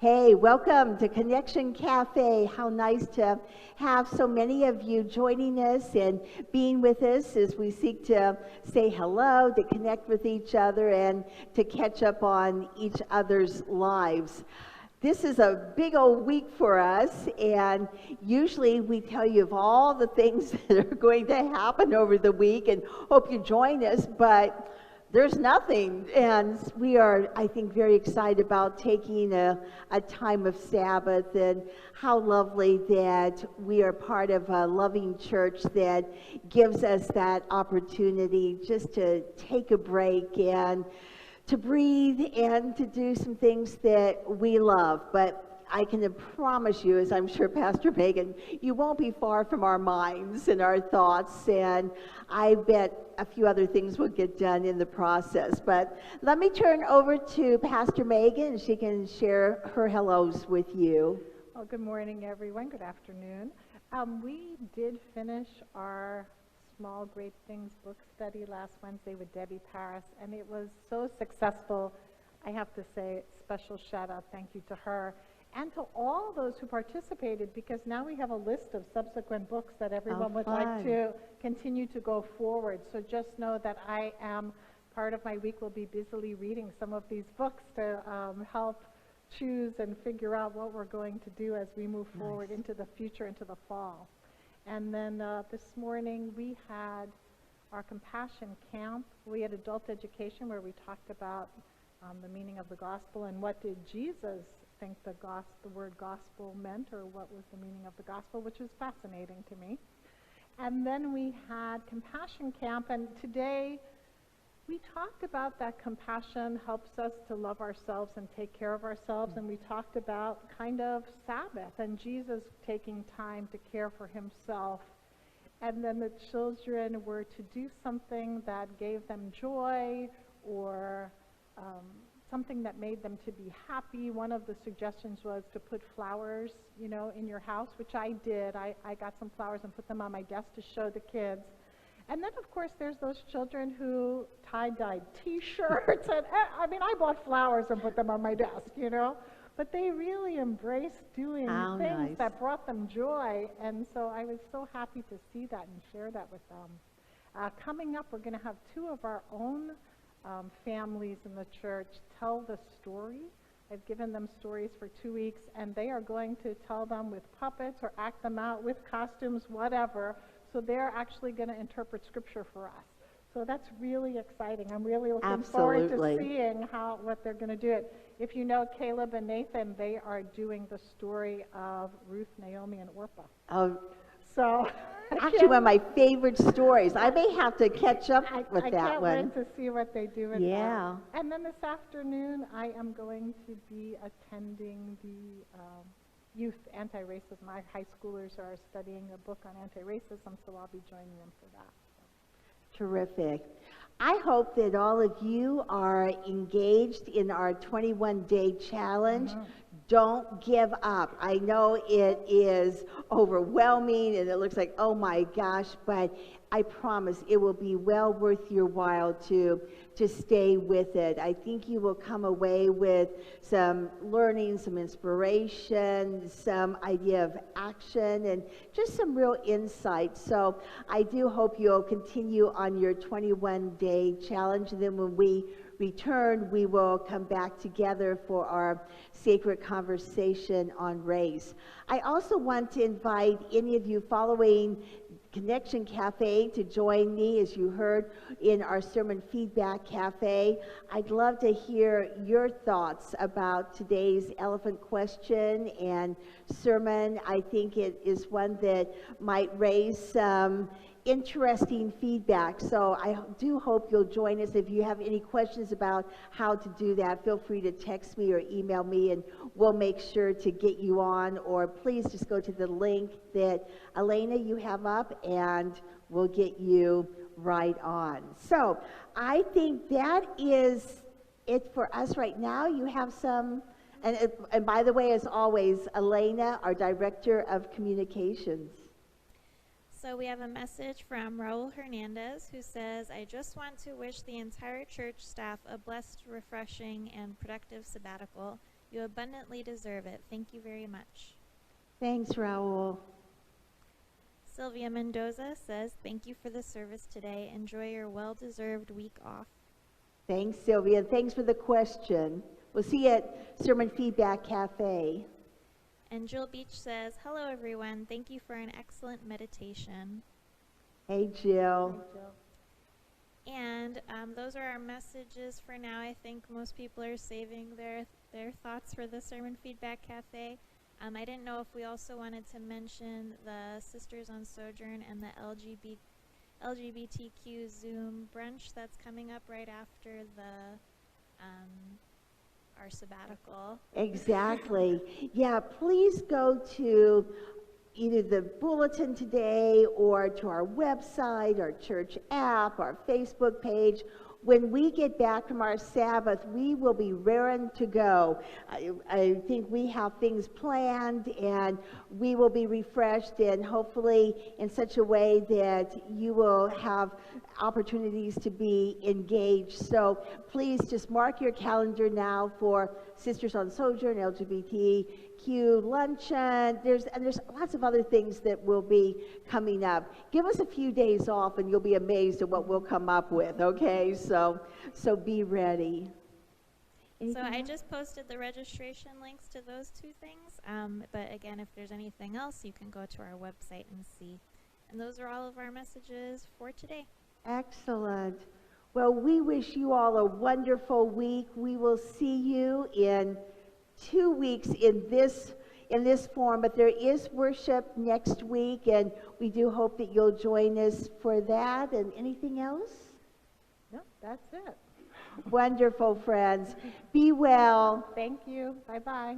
Hey, welcome to Connection Cafe. How nice to have so many of you joining us and being with us as we seek to say hello, to connect with each other, and to catch up on each other's lives. This is a big old week for us, and usually we tell you of all the things that are going to happen over the week and hope you join us, but there's nothing, and we are, I think, very excited about taking a time of Sabbath, and how lovely that we are part of a loving church that gives us that opportunity just to take a break and to breathe and to do some things that we love. But I can promise you, as I'm sure Pastor Megan, you won't be far from our minds and our thoughts, and I bet a few other things will get done in the process. But let me turn over to Pastor Megan, and she can share her hellos with you. Well, good morning, everyone. Good afternoon. We did finish our Small Great Things book study last Wednesday with Debbie Paris, and it was so successful. I have to say, special shout out, thank you to her and to all those who participated, because now we have a list of subsequent books that everyone would like to continue to go forward. So just know that I am, part of my week will be busily reading some of these books to help choose and figure out what we're going to do as we move forward into the future, into the fall. And then this morning we had our compassion camp. We had adult education where we talked about the meaning of the gospel and what did Jesus think the word gospel meant, or what was the meaning of the gospel, which was fascinating to me. And then we had compassion camp, and today we talked about that compassion helps us to love ourselves and take care of ourselves, and we talked about kind of Sabbath and Jesus taking time to care for himself. And then the children were to do something that gave them joy, or something that made them to be happy. One of the suggestions was to put flowers, in your house, which I did. I got some flowers and put them on my desk to show the kids. And then, of course, there's those children who tie-dyed T-shirts. And I bought flowers and put them on my desk, But they really embraced doing things that brought them joy. And so I was so happy to see that and share that with them. Coming up, we're going to have two of our own families in the church tell the story. I've given them stories for 2 weeks, and they are going to tell them with puppets or act them out with costumes, whatever. So they're actually going to interpret scripture for us. So that's really exciting. I'm really looking forward to seeing what they're going to do. If you know Caleb and Nathan, they are doing the story of Ruth, Naomi, and Orpah. Oh, so actually, one of my favorite stories. I may have to catch up with that one. I can't wait to see what they do with that. And then this afternoon, I am going to be attending the youth anti-racism. My high schoolers are studying a book on anti-racism, so I'll be joining them for that. Terrific. I hope that all of you are engaged in our 21-day challenge. Don't give up. I know it is overwhelming and it looks like, oh my gosh, but I promise it will be well worth your while to stay with it. I think you will come away with some learning, some inspiration, some idea of action, and just some real insight. So I do hope you'll continue on your 21-day challenge. And then when we return, we will come back together for our sacred conversation on race. I also want to invite any of you following Connection Cafe to join me, as you heard, in our Sermon Feedback Cafe. I'd love to hear your thoughts about today's elephant question and sermon. I think it is one that might raise some interesting feedback. So I do hope you'll join us. If you have any questions about how to do that, feel free to text me or email me, and we'll make sure to get you on. Or please just go to the link that Elena you have up, and we'll get you right on. So I think that is it for us right now. You have some, and by the way, as always, Elena, our Director of Communications. So we have a message from Raul Hernandez, who says, I just want to wish the entire church staff a blessed, refreshing, and productive sabbatical. You abundantly deserve it. Thank you very much. Thanks, Raul. Sylvia Mendoza says, thank you for the service today. Enjoy your well-deserved week off. Thanks, Sylvia. Thanks for the question. We'll see you at Sermon Feedback Cafe. And Jill Beach says, hello everyone. Thank you for an excellent meditation. Hey, Jill. And those are our messages for now. I think most people are saving their thoughts for the Sermon Feedback Cafe. I didn't know if we also wanted to mention the Sisters on Sojourn and the LGBTQ Zoom brunch that's coming up right after our sabbatical. Exactly. Yeah, please go to either the bulletin today or to our website, our church app, our Facebook page. When we get back from our Sabbath, we will be raring to go. I think we have things planned, and we will be refreshed, and hopefully in such a way that you will have opportunities to be engaged. So please just mark your calendar now for Sisters on Sojourn, LGBTQ luncheon. There's lots of other things that will be coming up. Give us a few days off and you'll be amazed at what we'll come up with, okay? So be ready. So I Anything just posted the registration links to those two things. But again, if there's anything else, you can go to our website and see. And those are all of our messages for today. Excellent. Well, we wish you all a wonderful week. We will see you in 2 weeks in this form, but there is worship next week, and we do hope that you'll join us for that. And anything else? No, that's it. Wonderful, friends. Be well. Thank you. Bye-bye.